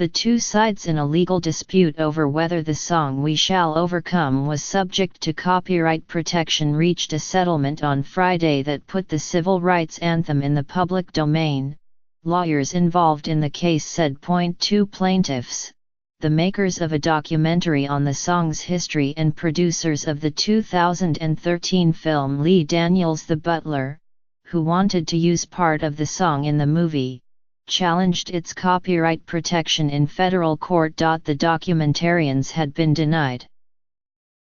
The two sides in a legal dispute over whether the song We Shall Overcome was subject to copyright protection reached a settlement on Friday that put the civil rights anthem in the public domain, lawyers involved in the case said. Two plaintiffs, the makers of a documentary on the song's history and producers of the 2013 film Lee Daniels The Butler, who wanted to use part of the song in the movie, challenged its copyright protection in federal court. The documentarians had been denied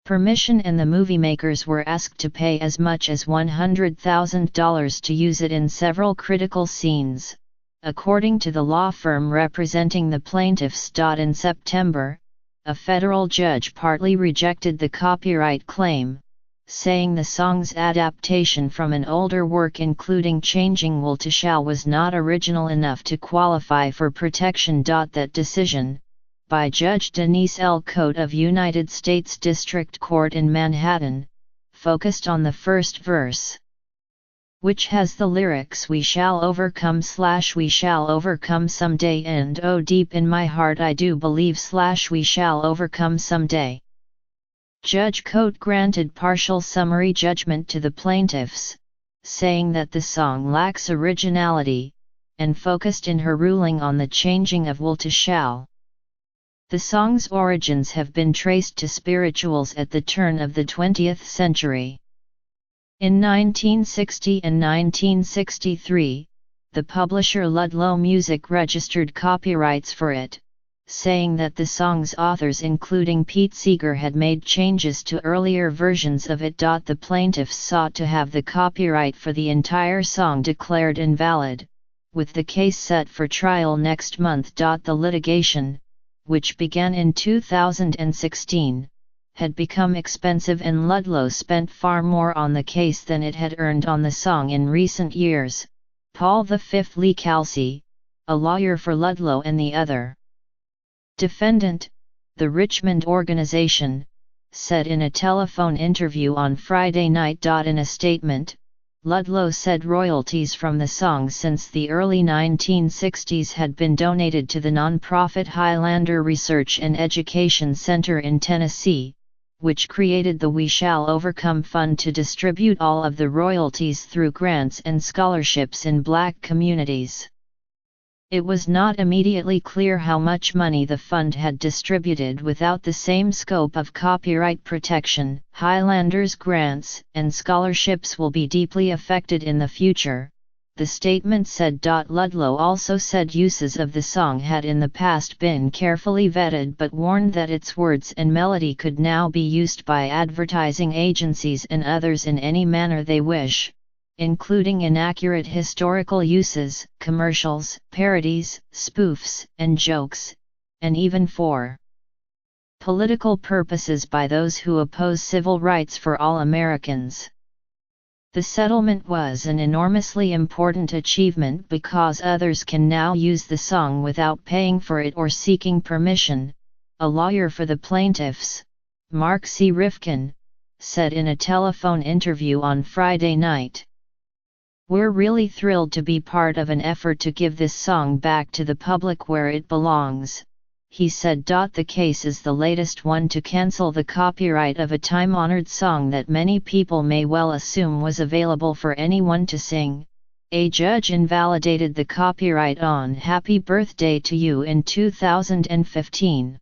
permission and the movie makers were asked to pay as much as $100,000 to use it in several critical scenes, according to the law firm representing the plaintiffs. In September, a federal judge partly rejected the copyright claim, saying the song's adaptation from an older work including changing will to shall was not original enough to qualify for protection. That decision, by Judge Denise L. Cote of United States District Court in Manhattan, focused on the first verse, which has the lyrics "We shall overcome / we shall overcome someday" and "Oh deep in my heart I do believe / we shall overcome someday." Judge Cote granted partial summary judgment to the plaintiffs, saying that the song lacks originality, and focused in her ruling on the changing of will to shall. The song's origins have been traced to spirituals at the turn of the 20th century. In 1960 and 1963, the publisher Ludlow Music registered copyrights for it, saying that the song's authors including Pete Seeger had made changes to earlier versions of it. The plaintiffs sought to have the copyright for the entire song declared invalid, with the case set for trial next month. The litigation, which began in 2016, had become expensive and Ludlow spent far more on the case than it had earned on the song in recent years. Paul V. Lee Calsey, a lawyer for Ludlow and the other defendant, the Richmond organization, said in a telephone interview on Friday night. In a statement, Ludlow said royalties from the song since the early 1960s had been donated to the nonprofit Highlander Research and Education Center in Tennessee, which created the We Shall Overcome Fund to distribute all of the royalties through grants and scholarships in Black communities. It was not immediately clear how much money the fund had distributed without the same scope of copyright protection. Highlanders' grants and scholarships will be deeply affected in the future, the statement said. Ludlow also said uses of the song had in the past been carefully vetted but warned that its words and melody could now be used by advertising agencies and others in any manner they wish, including inaccurate historical uses, commercials, parodies, spoofs, and jokes, and even for political purposes by those who oppose civil rights for all Americans. The settlement was an enormously important achievement because others can now use the song without paying for it or seeking permission, a lawyer for the plaintiffs, Mark C. Rifkin, said in a telephone interview on Friday night. "We're really thrilled to be part of an effort to give this song back to the public where it belongs," he said. The case is the latest one to cancel the copyright of a time-honored song that many people may well assume was available for anyone to sing. A judge invalidated the copyright on Happy Birthday to You in 2015.